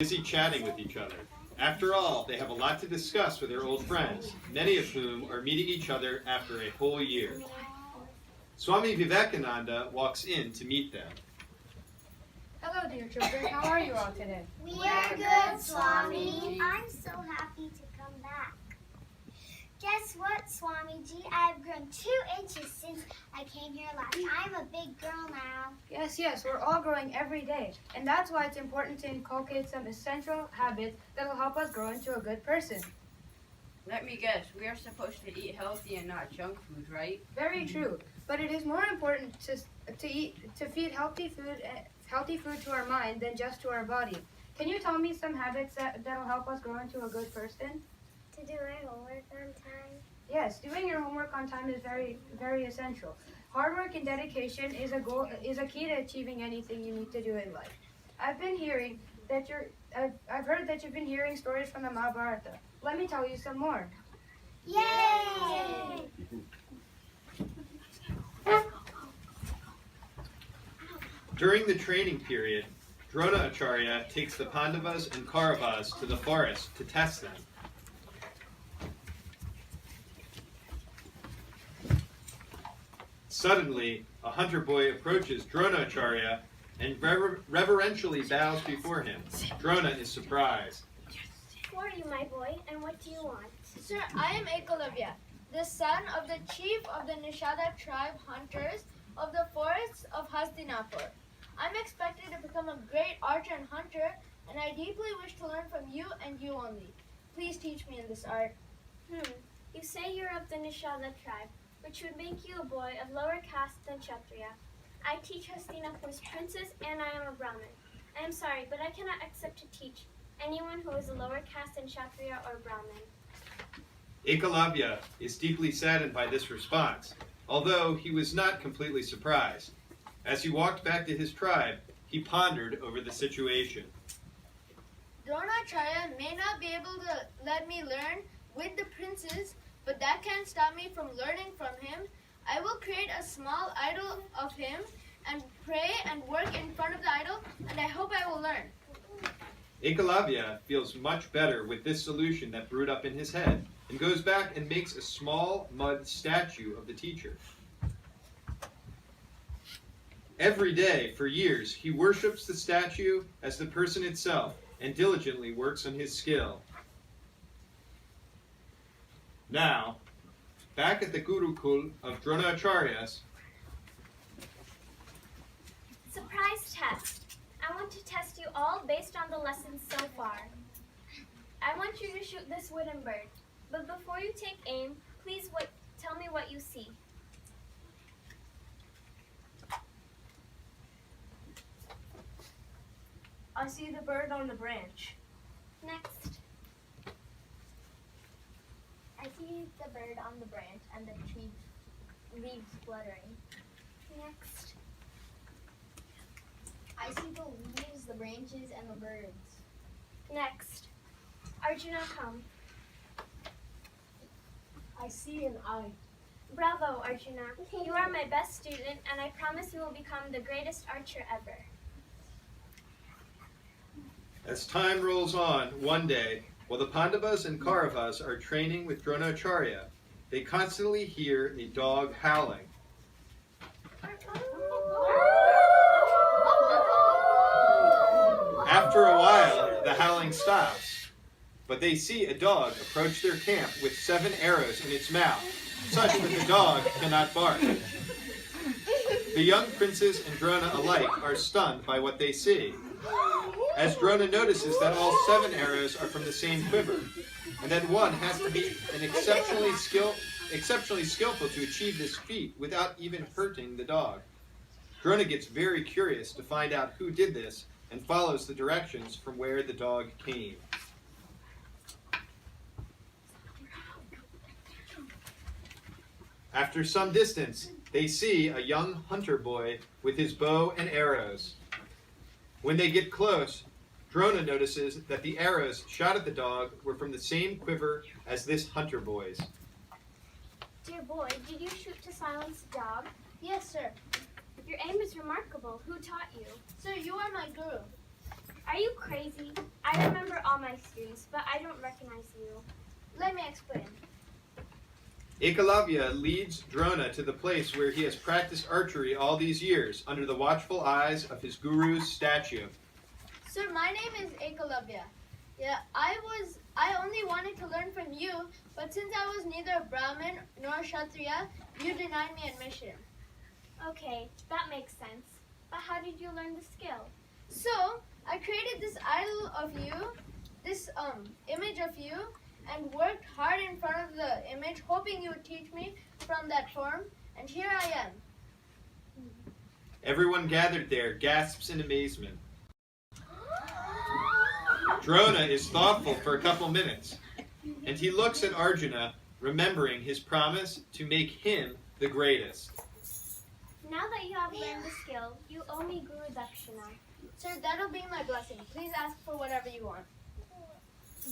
busy chatting with each other. After all, they have a lot to discuss with their old friends, many of whom are meeting each other after a whole year. Swami Vivekananda walks in to meet them. Hello, dear children. How are you all today? We're good, Swami. I'm so happy to come back. Guess what, Swamiji? I've grown 2 inches since I came here last. I'm a big girl now. Yes, we're all growing every day. And that's why it's important to inculcate some essential habits that will help us grow into a good person. Let me guess, we are supposed to eat healthy and not junk food, right? Very true. But it is more important to feed healthy food to our mind than just to our body. Can you tell me some habits that'll help us grow into a good person? To do my homework on time. Yes, doing your homework on time is very, very essential. Hard work and dedication is a key to achieving anything you need to do in life. I've heard that you've been hearing stories from the Mahabharata. Let me tell you some more. Yay! During the training period, Drona Acharya takes the Pandavas and Kauravas to the forest to test them. Suddenly, a hunter boy approaches Drona Acharya and reverentially bows before him. Drona is surprised. Who are you, my boy, and what do you want? Sir, I am Ekalavya, the son of the chief of the Nishada tribe hunters of the forests of Hastinapur. I'm expected to become a great archer and hunter, and I deeply wish to learn from you and you only. Please teach me in this art. You say you're of the Nishada tribe, which would make you a boy of lower caste than Kshatriya. I teach Hastinapur's princes, and I am a Brahmin. I am sorry, but I cannot accept to teach anyone who is a lower caste than Kshatriya or Brahmin. Ekalavya is deeply saddened by this response, although he was not completely surprised. As he walked back to his tribe, he pondered over the situation. Dronacharya may not be able to let me learn with the princes, but that can't stop me from learning from him. I will create a small idol of him and pray and work in front of the idol, and I hope I will learn. Ekalavya feels much better with this solution that brewed up in his head, and goes back and makes a small mud statue of the teacher. Every day, for years, he worships the statue as the person itself, and diligently works on his skill. Now, back at the Gurukul of Dronacharyas, Surprise test. I want to test you all based on the lessons so far. I want you to shoot this wooden bird, but before you take aim, please tell me what you see. I see the bird on the branch. Next. I see the bird on the branch and the tree leaves fluttering. Next. I see the leaves, the branches, and the birds. Next. Arjuna, come. I see an eye. Bravo, Arjuna. You are my best student, and I promise you will become the greatest archer ever. as time rolls on, one day, while the Pandavas and Kauravas are training with Dronacharya, they constantly hear a dog howling. After a while, the howling stops, but they see a dog approach their camp with 7 arrows in its mouth, such that the dog cannot bark. The young princes and Drona alike are stunned by what they see, as Drona notices that all 7 arrows are from the same quiver, and that one has to be exceptionally skillful to achieve this feat without even hurting the dog. Drona gets very curious to find out who did this and follows the directions from where the dog came. After some distance, they see a young hunter boy with his bow and arrows. When they get close, Drona notices that the arrows shot at the dog were from the same quiver as this hunter boy's. Dear boy, did you shoot to silence the dog? Yes, sir. Your aim is remarkable. Who taught you? Sir, you are my guru. Are you crazy? I remember all my students, but I don't recognize you. Let me explain. Ekalavya leads Drona to the place where he has practiced archery all these years under the watchful eyes of his guru's statue. Sir, my name is Ekalavya. Yeah, I only wanted to learn from you, but since I was neither a Brahmin nor a Kshatriya, you denied me admission. Okay, that makes sense. But how did you learn the skill? So, I created this idol of you, this image of you, and worked hard in front of the image, hoping you would teach me from that form, and here I am. Everyone gathered there gasps in amazement. Drona is thoughtful for a couple minutes, and he looks at Arjuna, remembering his promise to make him the greatest. Now that you have learned the skill, you owe me Guru Dakshina. Sir, that'll be my blessing. Please ask for whatever you want.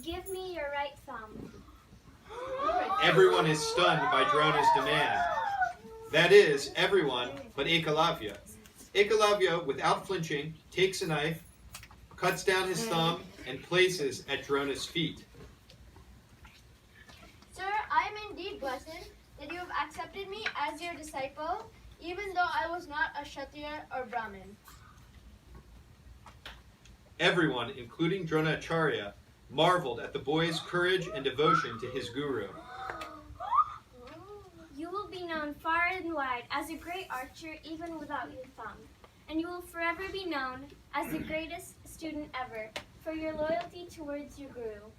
Give me your right thumb. Everyone is stunned by Drona's demand. That is, everyone but Ekalavya. Ekalavya, without flinching, takes a knife, cuts down his thumb, and places at Drona's feet. Sir, I am indeed blessed that you have accepted me as your disciple, even though I was not a Kshatriya or Brahmin. Everyone, including Dronacharya, marveled at the boy's courage and devotion to his guru. You will be known far and wide as a great archer even without your thumb. And you will forever be known as the greatest student ever for your loyalty towards your guru.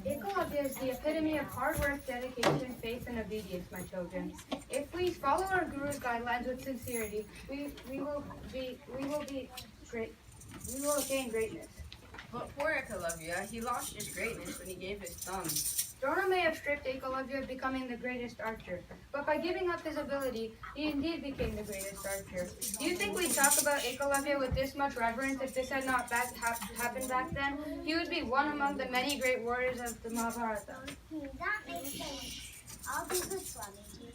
Ekalavya is the epitome of hard work, dedication, faith, and obedience, my children. If we follow our Guru's guidelines with sincerity, we will attain greatness. But poor Ekalavya, he lost his greatness when he gave his thumb. Drona may have stripped Ekalavya of becoming the greatest archer, but by giving up his ability, he indeed became the greatest archer. Do you think we'd talk about Ekalavya with this much reverence if this had not happened back then? He would be one among the many great warriors of the Mahabharata. That makes sense. I'll do this, Swamiji.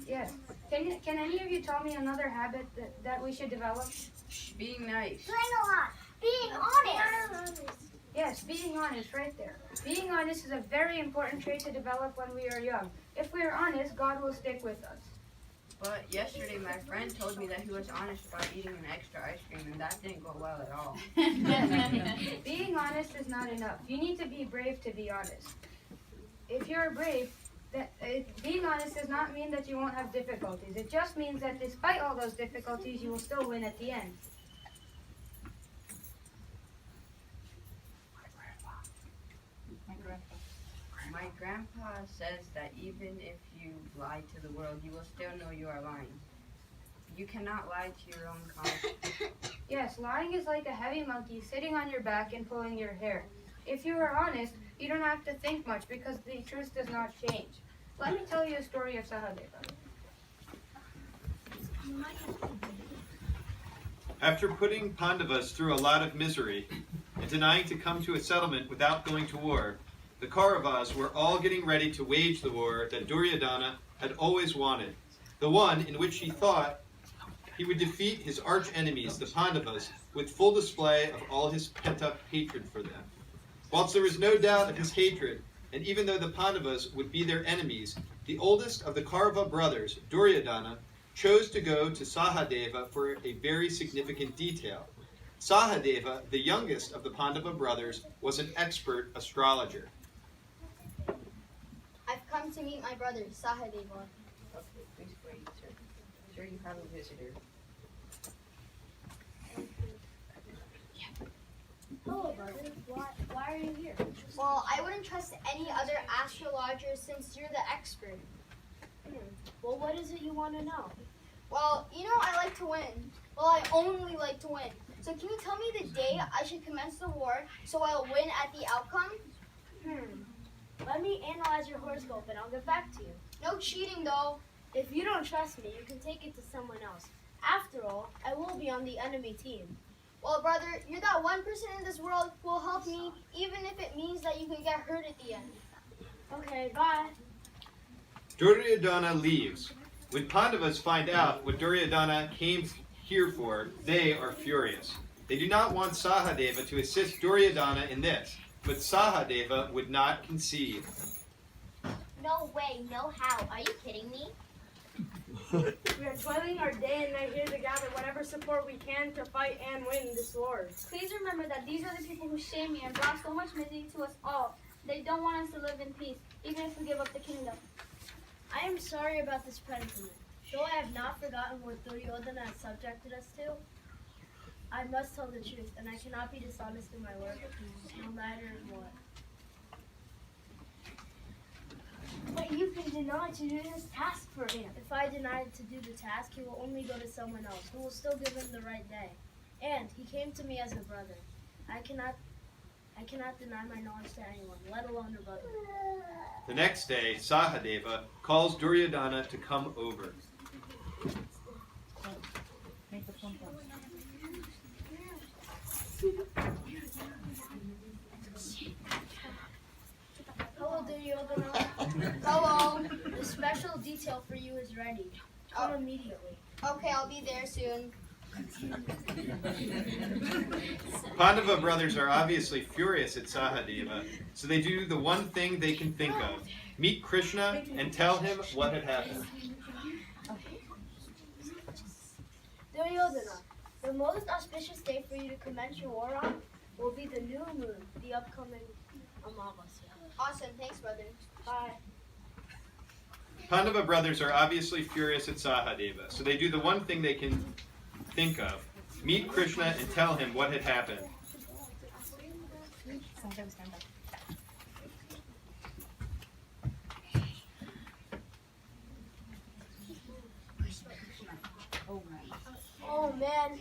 Yes. Can any of you tell me another habit that we should develop? Being nice. Doing a lot. Being honest. Yes, being honest, right there. Being honest is a very important trait to develop when we are young. If we are honest, God will stick with us. But yesterday my friend told me that he was honest about eating an extra ice cream, and that didn't go well at all. Being honest is not enough. You need to be brave to be honest. If you're brave, being honest does not mean that you won't have difficulties. It just means that despite all those difficulties, you will still win at the end. My grandpa says that even if you lie to the world, you will still know you are lying. You cannot lie to your own conscience. Yes, lying is like a heavy monkey sitting on your back and pulling your hair. If you are honest, you don't have to think much because the truth does not change. Let me tell you a story of Sahadeva. After putting Pandavas through a lot of misery and denying to come to a settlement without going to war, the Kauravas were all getting ready to wage the war that Duryodhana had always wanted, the one in which he thought he would defeat his arch-enemies, the Pandavas, with full display of all his pent-up hatred for them. Whilst there was no doubt of his hatred, and even though the Pandavas would be their enemies, the oldest of the Kaurava brothers, Duryodhana, chose to go to Sahadeva for a very significant detail. Sahadeva, the youngest of the Pandava brothers, was an expert astrologer. I've come to meet my brother, Sahadeva. Okay, please wait, sir. Sir, you have a visitor. Hello, brother. Why are you here? Well, I wouldn't trust any other astrologer since you're the expert. Well, what is it you want to know? Well, you know I like to win. Well, I only like to win. So can you tell me the day I should commence the war so I'll win at the outcome? Let me analyze your horoscope and I'll get back to you. No cheating, though. If you don't trust me, you can take it to someone else. After all, I will be on the enemy team. Well, brother, you're that one person in this world who will help me, even if it means that you can get hurt at the end. Okay, bye. Duryodhana leaves. When Pandavas find out what Duryodhana came here for, they are furious. They do not want Sahadeva to assist Duryodhana in this, but Sahadeva would not concede. No way, no how. Are you kidding me? We are toiling our day and night here to gather whatever support we can to fight and win this war. Please remember that these are the people who shame me and brought so much misery to us all. They don't want us to live in peace, even if we give up the kingdom. I am sorry about this predicament. Though I have not forgotten what Duryodhana has subjected us to, I must tell the truth, and I cannot be dishonest in my work, no matter what. But you can deny to do this task for him. If I deny to do the task, he will only go to someone else, who will still give him the right day. And he came to me as a brother. I cannot deny my knowledge to anyone, let alone a brother. The next day, Sahadeva calls Duryodhana to come over. Hello, Duryodhana. Hello. The special detail for you is ready. Come immediately. Okay, I'll be there soon. Pandava brothers are obviously furious at Sahadeva, so they do the one thing they can think of. Meet Krishna and tell him what had happened. Duryodhana, the most auspicious day for you to commence your war on will be the new moon, the upcoming Amavasya. Awesome, thanks, brother. Bye. Pandava brothers are obviously furious at Sahadeva, so they do the one thing they can think of. Meet Krishna and tell him what had happened. Oh man,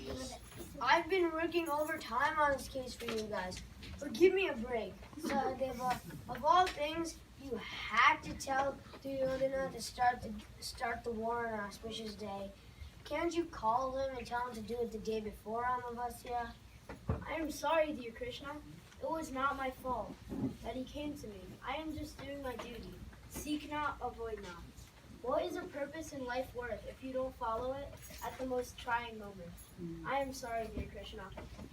I've been working overtime on this case for you guys. But give me a break. Sahadeva, of all things, you had to tell Duryodhana to start the war on an auspicious day. Can't you call him and tell him to do it the day before Amavasya? I am sorry, dear Krishna. It was not my fault that he came to me. I am just doing my duty. Seek not, avoid not. What is a purpose in life worth if you don't follow it at the most trying moments? I am sorry, dear Krishna.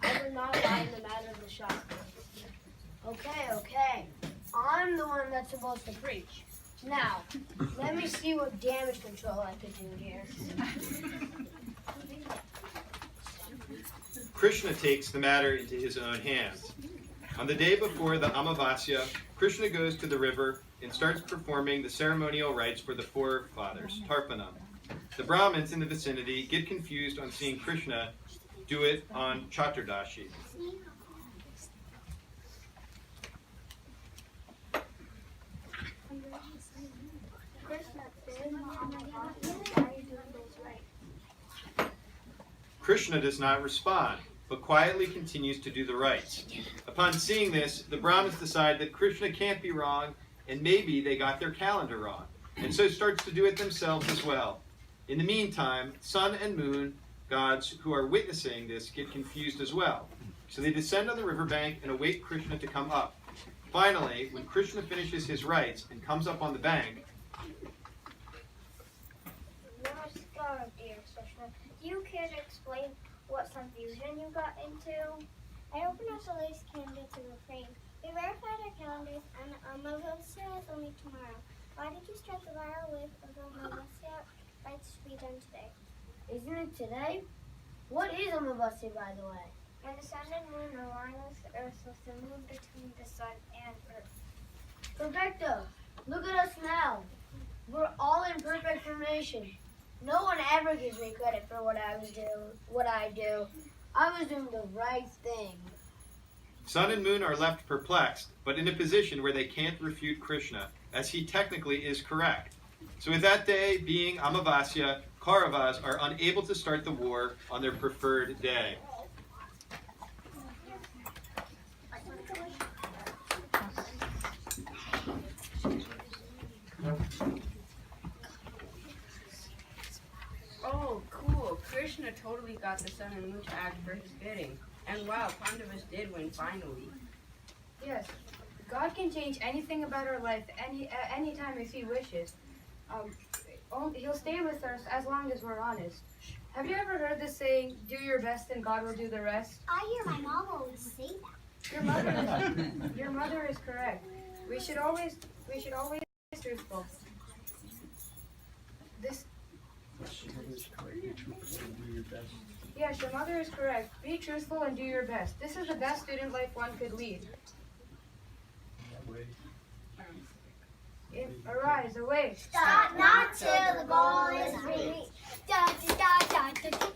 I will not lie in the matter of the Shastra. Okay. I'm the one that's supposed to preach. Now, let me see what damage control I could do here. Krishna takes the matter into his own hands. On the day before the Amavasya, Krishna goes to the river and starts performing the ceremonial rites for the forefathers, Tarpanam. The Brahmins in the vicinity get confused on seeing Krishna do it on Chaturdashi. Krishna does not respond, but quietly continues to do the rites. Upon seeing this, the Brahmins decide that Krishna can't be wrong, and maybe they got their calendar wrong, and so starts to do it themselves as well. In the meantime, sun and moon gods who are witnessing this get confused as well. So they descend on the riverbank and await Krishna to come up. Finally, when Krishna finishes his rites and comes up on the bank, Namaskar, dear Krishna. Do you care to explain what confusion you got into? I opened up the lace calendar to the frame. We verified our calendars, and Amavasya is only tomorrow. Why did you start the viral wave of Amavasya rites to be done today? Isn't it today? What is Amavasya, by the way? When the sun and moon align with the earth, so the moon between the sun and earth. Perfecto. Look at us now. We're all in perfect formation. No one ever gives me credit for what I do. I was doing the right thing. sun and moon are left perplexed, but in a position where they can't refute Krishna, as he technically is correct. So with that day being Amavasya, Kauravas are unable to start the war on their preferred day. Krishna totally got the sun and moon to act for his bidding. And wow, Pandavas did win finally. Yes, God can change anything about our life any time if He wishes. He'll stay with us as long as we're honest. Have you ever heard the saying, "Do your best and God will do the rest"? I hear my mom always say that. Your mother is correct. We should always be truthful. Yes, your mother is correct. Be truthful and do your best. This is the best student life one could lead. Arise, awake. Stop not till the ball is reached. Da, da, da, da, da.